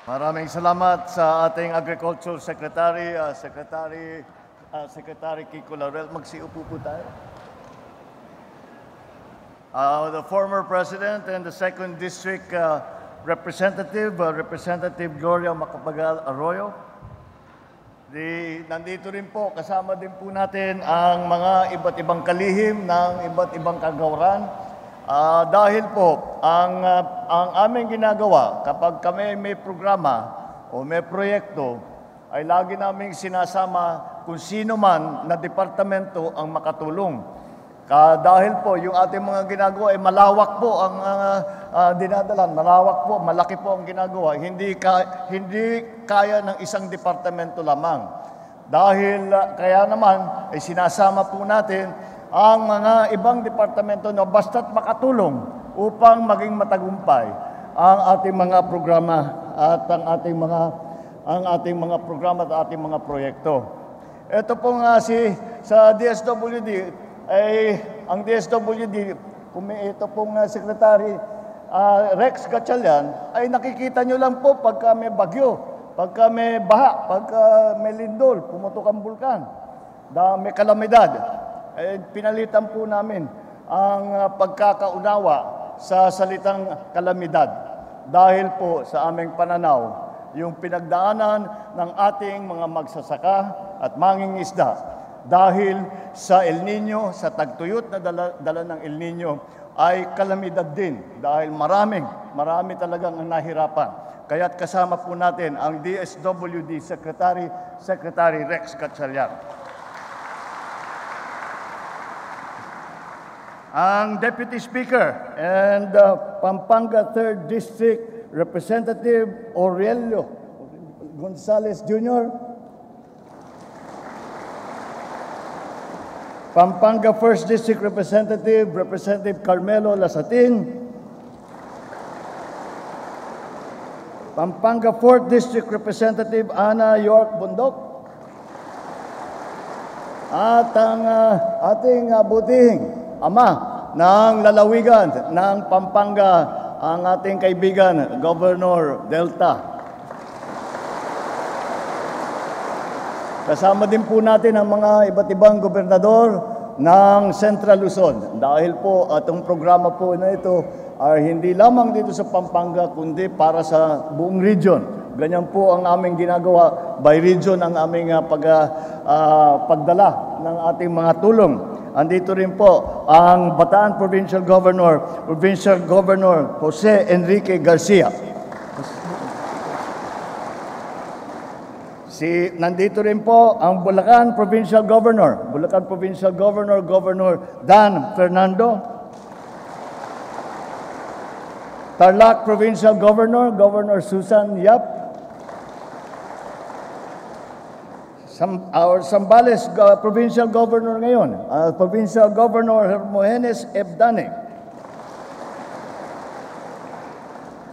Maraming salamat sa ating Agriculture Secretary, Secretary Kiko Laurel. Magsiupo po tayo. The former President and the 2nd District Representative, Representative Gloria Macapagal Arroyo. Nandito rin po, kasama din po natin ang mga iba't ibang kalihim ng iba't ibang kagawaran. Dahil po, ang aming ginagawa kapag kami may programa o may proyekto, ay lagi naming sinasama kung sino man na departamento ang makatulong. Dahil po, yung ating mga ginagawa ay malawak po ang dinadalan, malawak po, malaki po ang ginagawa. Hindi kaya ng isang departamento lamang. Dahil kaya naman ay sinasama po natin ang mga ibang departamento na basta't makatulong upang maging matagumpay ang ating mga programa at ang ating mga programa at ating mga proyekto. Ito po nga sa DSWD ay ang DSWD, ito pong Secretary Rex Gatchalian, ay nakikita nyo lang po pagka may bagyo, pagka may baha, pagka may lindol, pumutok ang bulkan, may kalamidad. Pinalitan po namin ang pagkakaunawa sa salitang kalamidad. Dahil po sa aming pananaw, yung pinagdaanan ng ating mga magsasaka at mangingisda dahil sa El Nino, sa tagtuyot na dala ng El Nino, ay kalamidad din dahil marami talagang nahirapan. Kaya't kasama po natin ang DSWD Secretary Rex Gatchalian. Ang Deputy Speaker and Pampanga 3rd District Representative Aurelio Gonzales Jr., Pampanga 1st District Representative, Representative Carmelo Lasatin, Pampanga 4th District Representative Ana York Bundok, at ang ating butihing ama ng lalawigan ng Pampanga, ang ating kaibigan, Governor Delta. Kasama din po natin ang mga iba't ibang gobernador ng Central Luzon. Dahil po itong programa po na ito ay hindi lamang dito sa Pampanga, kundi para sa buong region. Ganyan po ang aming ginagawa, by region ang aming pagdala ng ating mga tulong. Andito rin po ang Bataan Provincial Governor Jose Enrique Garcia. Nandito rin po ang Bulacan Provincial Governor, Governor Dan Fernando. Tarlac Provincial Governor Susan Yap. Our Zambales Provincial Governor ngayon, Provincial Governor Hermogenes Ebdane.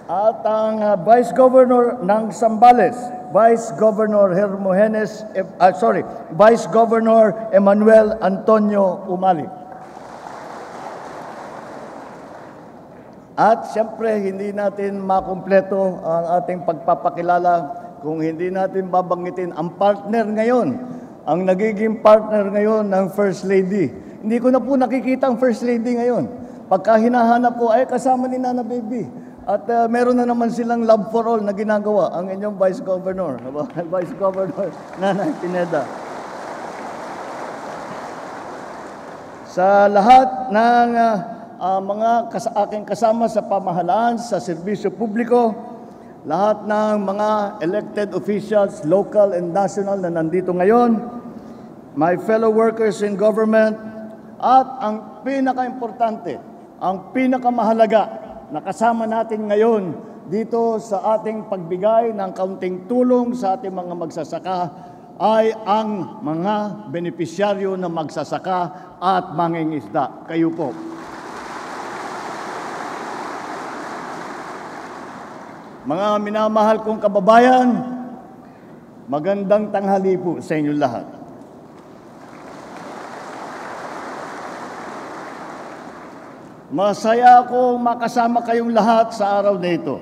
At ang Vice Governor ng Zambales, Vice Governor Emmanuel Antonio Umali. At siyempre, hindi natin makumpleto ang ating pagpapakilala kung hindi natin babanggitin ang partner ngayon, ang nagiging partner ngayon ng First Lady. Hindi ko na po nakikita ang First Lady ngayon. Pagka hinahanap po, ay kasama ni Nana Baby. At meron na naman silang love for all na ginagawa, ang inyong Vice Governor, Vice Governor Nana Pineda. Sa lahat ng mga aking kasama sa pamahalaan, sa serbisyo publiko, lahat ng mga elected officials, local and national na nandito ngayon, my fellow workers in government, at ang pinaka-importante, ang pinakamahalaga na kasama natin ngayon dito sa ating pagbigay ng kaunting tulong sa ating mga magsasaka ay ang mga benepisyaryo na magsasaka at mangingisda. Kayo po. Mga minamahal kong kababayan, magandang tanghali po sa inyo lahat. Masaya akong makasama kayong lahat sa araw na ito.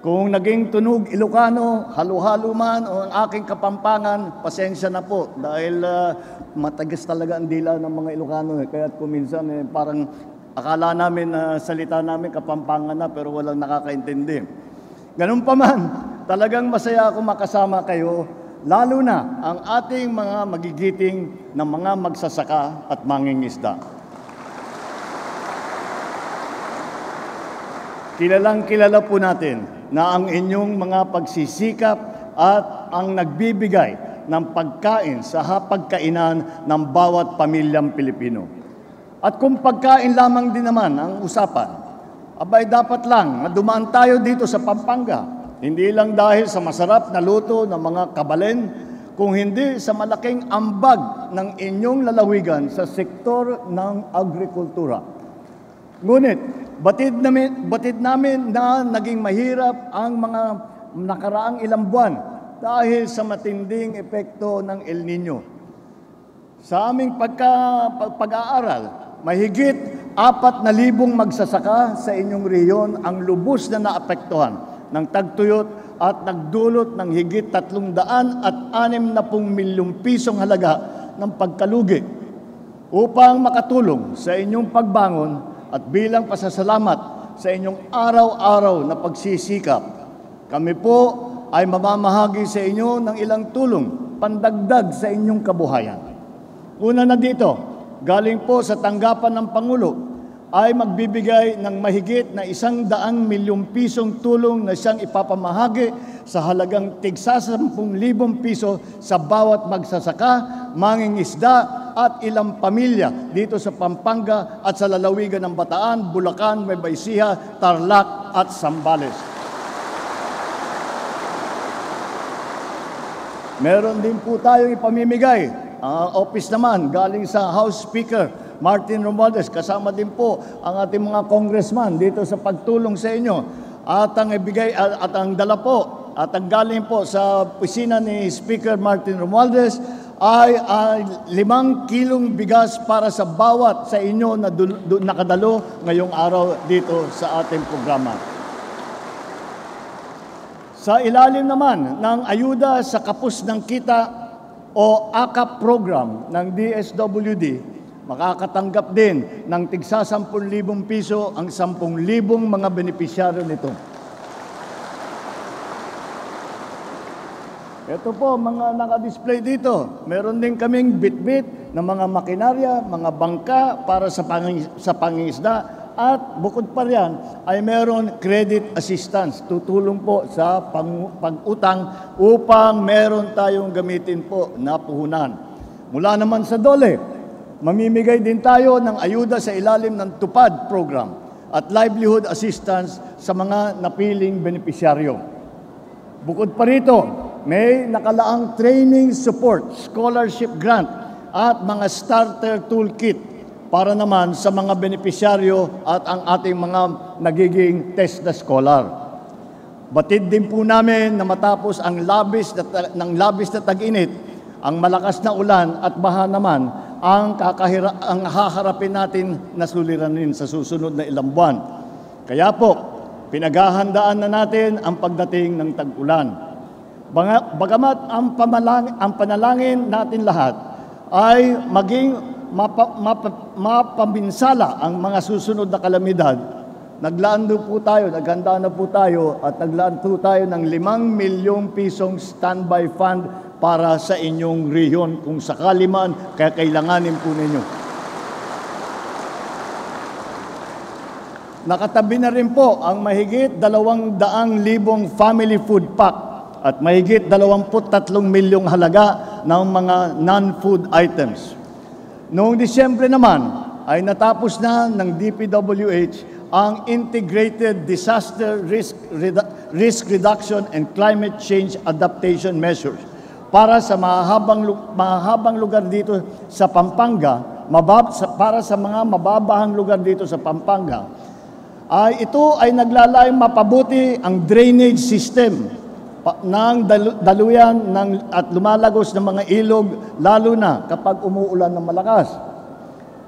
Kung naging tunog Ilocano, halo-halo man o ang aking Kapampangan, pasensya na po dahil matagas talaga ang dila ng mga Ilocano. Kaya kuminsan parang akala namin na salita namin Kapampangan na pero walang nakakaintindi. Ganun pa man, talagang masaya ako makasama kayo, lalo na ang ating mga magigiting na mga magsasaka at mangingisda. Kilalang kilala po natin na ang inyong mga pagsisikap at ang nagbibigay ng pagkain sa hapagkainan ng bawat pamilyang Pilipino. At kung pagkain lamang din naman ang usapan, abay dapat lang na dumaan tayo dito sa Pampanga, hindi lang dahil sa masarap na luto ng mga kabalen, kung hindi sa malaking ambag ng inyong lalawigan sa sektor ng agrikultura. Ngunit, batid namin na naging mahirap ang mga nakaraang ilang buwan dahil sa matinding epekto ng El Nino. Sa aming pag-aaral, mahigit 4,000 magsasaka sa inyong rehiyon ang lubos na naapektuhan ng tagtuyot at nagdulot ng higit 360 milyong pisong halaga ng pagkalugi upang makatulong sa inyong pagbangon. At bilang pasasalamat sa inyong araw-araw na pagsisikap, kami po ay mamamahagi sa inyo ng ilang tulong pandagdag sa inyong kabuhayan. Una na dito, galing po sa tanggapan ng Pangulo, ay magbibigay ng mahigit na 100 milyong pisong tulong na siyang ipapamahagi sa halagang tig-10,000 piso sa bawat magsasaka, mangingisda at ilang pamilya dito sa Pampanga at sa lalawigan ng Bataan, Bulacan, Nueva Ecija, Tarlac at Zambales. Meron din po tayong ipamimigay. Office naman galing sa House Speaker Martin Romualdez, kasama din po ang ating mga congressman dito sa pagtulong sa inyo. At ang ibigay at ang dala po at ang galing po sa opisina ni Speaker Martin Romualdez ay 5 kilong bigas para sa bawat sa inyo na nakadalo ngayong araw dito sa ating programa. Sa ilalim naman ng ayuda sa kapos ng kita o AKAP program ng DSWD, makakatanggap din ng tig-10,000 piso ang 10,000 mga benepisyaryo nito. Ito po, mga naka-display dito. Meron din kaming bitbit na mga makinarya, mga bangka para sa pangingisda. At bukod pa riyan, ay meron credit assistance. Tutulong po sa pag-utang upang meron tayong gamitin po na puhunan. Mula naman sa DOLE, mamimigay din tayo ng ayuda sa ilalim ng TUPAD program at livelihood assistance sa mga napiling benepisyaryo. Bukod pa rito, may nakalaang training support, scholarship grant at mga starter toolkit para naman sa mga benepisyaryo at ang ating mga nagiging test na scholar. Batid din po namin na matapos ang labis na tag-init, ang malakas na ulan at baha naman ang haharapin natin na suliranin sa susunod na ilang buwan. Kaya po, pinaghahandaan na natin ang pagdating ng tag-ulan. Bagamat ang panalangin natin lahat ay maging mapaminsala ang mga susunod na kalamidad, naghanda na po tayo at naglaan po tayo ng 5 milyong pisong standby fund para sa inyong rehiyon kung sakali man kaya kailanganin po ninyo. Nakatabi na rin po ang mahigit 200,000 family food pack at mahigit 23 milyong halaga ng mga non-food items. Noong Disyembre naman ay natapos na ng DPWH ang Integrated Disaster Risk Reduction and Climate Change Adaptation Measures para sa mahabang lugar dito sa Pampanga, para sa mga mababahang lugar dito sa Pampanga. Ito ay naglalayong mapabuti ang drainage system ng daluyan at lumalagos ng mga ilog, lalo na kapag umuulan ng malakas.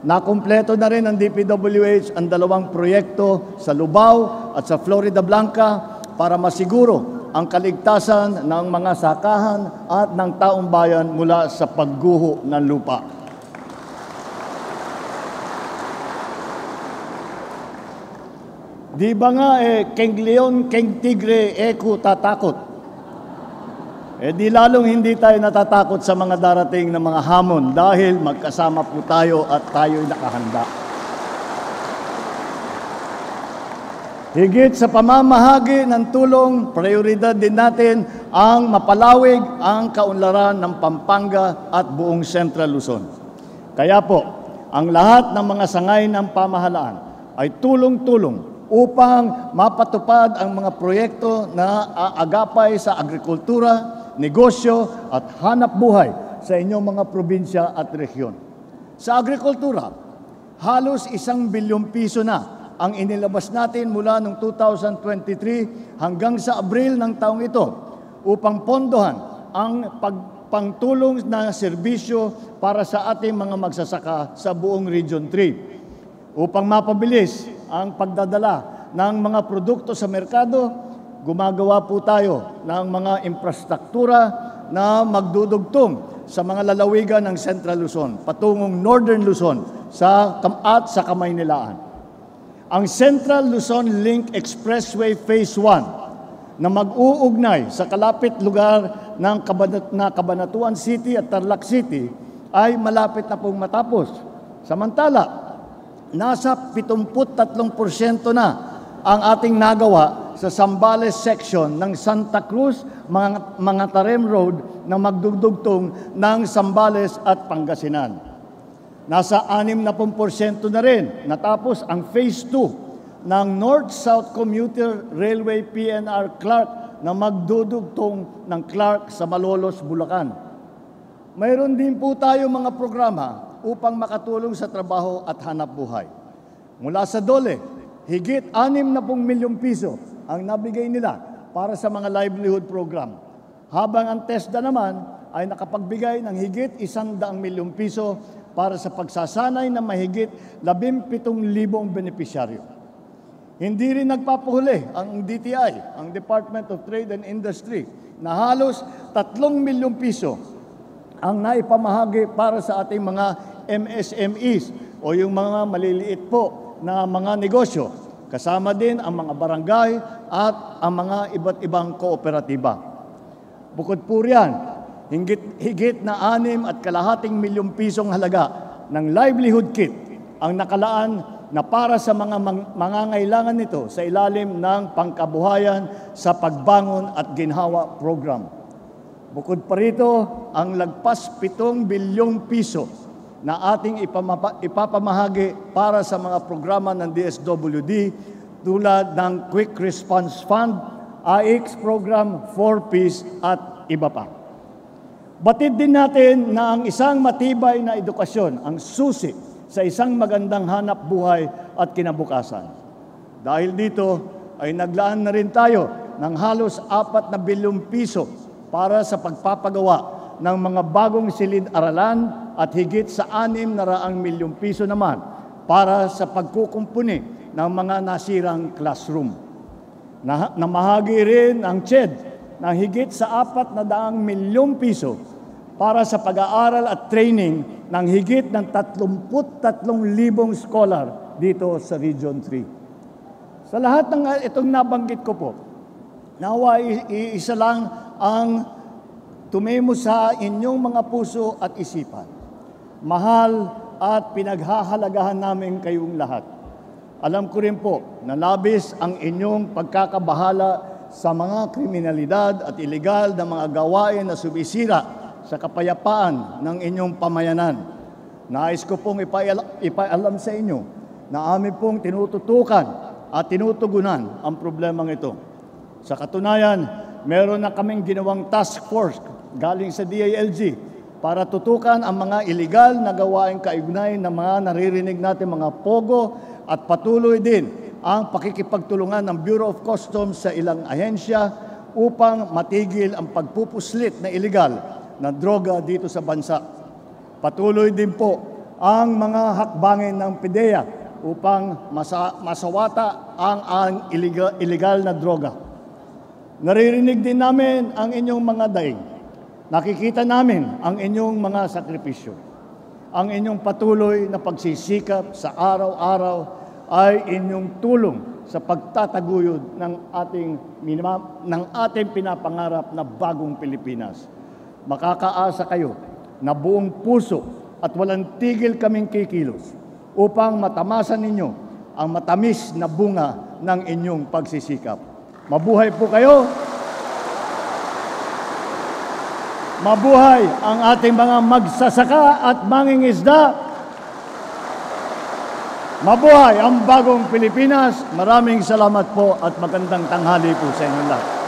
Nakumpleto na rin ng DPWH ang 2 proyekto sa Lubao at sa Florida Blanca para masiguro ang kaligtasan ng mga sakahan at ng taong bayan mula sa pagguho ng lupa. Di ba nga King Leon, King Tigre, Eko tatakot? Di lalong hindi tayo natatakot sa mga darating na mga hamon dahil magkasama po tayo at tayo'y nakahanda. Higit sa pamamahagi ng tulong, prioridad din natin ang mapalawig ang kaunlaran ng Pampanga at buong Central Luzon. Kaya po, ang lahat ng mga sangay ng pamahalaan ay tulong-tulong upang mapatupad ang mga proyekto na aagapay sa agrikultura, negosyo at hanap buhay sa inyong mga probinsya at rehiyon. Sa agrikultura, halos 1 bilyong piso na ang inilabas natin mula noong 2023 hanggang sa Abril ng taong ito upang pondohan ang pangtulong na serbisyo para sa ating mga magsasaka sa buong Region 3. Upang mapabilis ang pagdadala ng mga produkto sa merkado, gumagawa po tayo ng mga infrastruktura na magdudugtong sa mga lalawigan ng Central Luzon, patungong Northern Luzon at sa Kamaynilaan. Ang Central Luzon Link Expressway Phase 1 na mag-uugnay sa kalapit lugar ng Cabanatuan City at Tarlac City ay malapit na pong matapos. Samantala, nasa 73% na ang ating nagawa sa Zambales section ng Santa Cruz, mga Tarem Road na magdudugtong ng Zambales at Pangasinan. Nasa 60% na rin natapos ang Phase 2 ng North-South Commuter Railway PNR Clark na magdudugtong ng Clark sa Malolos, Bulacan. Mayroon din po tayo mga programa upang makatulong sa trabaho at hanap buhay. Mula sa DOLE, higit 60 milyong piso ang nabigay nila para sa mga livelihood program. Habang ang TESDA naman ay nakapagbigay ng higit 100 milyong piso para sa pagsasanay ng mahigit 17,000 benepisyaryo. Hindi rin nagpapuhuli ang DTI, ang Department of Trade and Industry, na halos 3 milyong piso ang naipamahagi para sa ating mga MSMEs o yung mga maliliit po na mga negosyo. Kasama din ang mga barangay at ang mga iba't ibang kooperatiba. Bukod po riyan, higit na 6.2 milyong pisong halaga ng livelihood kit ang nakalaan na para sa mga mangangailangan nito sa ilalim ng Pangkabuhayan sa Pagbangon at Ginhawa Program. Bukod pa rito, ang lagpas 7 bilyong piso na ating ipapamahagi para sa mga programa ng DSWD tulad ng Quick Response Fund, AIX Program, 4Ps at iba pa. Batid din natin na ang isang matibay na edukasyon ang susi sa isang magandang hanap buhay at kinabukasan. Dahil dito ay naglaan na rin tayo ng halos 4 bilyong piso para sa pagpapagawa ng mga bagong silid-aralan at higit sa 600 milyong piso naman para sa pagkukumpuni ng mga nasirang classroom. Namahagi rin ang CHED ng higit sa 400 milyong piso para sa pag-aaral at training ng higit ng 33,000 scholar dito sa Region 3. Sa lahat ng itong nabanggit ko po, nawa iisa lang ang tumimo sa inyong mga puso at isipan. Mahal at pinaghahalagahan namin kayong lahat. Alam ko rin po na labis ang inyong pagkakabahala sa mga kriminalidad at ilegal na mga gawain na sumisira sa kapayapaan ng inyong pamayanan. Nais ko pong ipaalam sa inyo na amin pong tinututukan at tinutugunan ang problemang ito. Sa katunayan, meron na kaming ginawang task force galing sa DILG para tutukan ang mga iligal na gawaing kaugnay ng mga naririnig natin mga pogo at patuloy din ang pakikipagtulungan ng Bureau of Customs sa ilang ahensya upang matigil ang pagpupuslit na iligal na droga dito sa bansa. Patuloy din po ang mga hakbangin ng PIDEA upang masawata ang iligal na droga. Naririnig din namin ang inyong mga daing. Nakikita namin ang inyong mga sakripisyo. Ang inyong patuloy na pagsisikap sa araw-araw ay inyong tulong sa pagtataguyod ng ating pinapangarap na bagong Pilipinas. Makakaasa kayo na buong puso at walang tigil kaming kikilos upang matamasan ninyo ang matamis na bunga ng inyong pagsisikap. Mabuhay po kayo! Mabuhay ang ating mga magsasaka at mangingisda! Mabuhay ang bagong Pilipinas! Maraming salamat po at magandang tanghali po sa inyong lahat.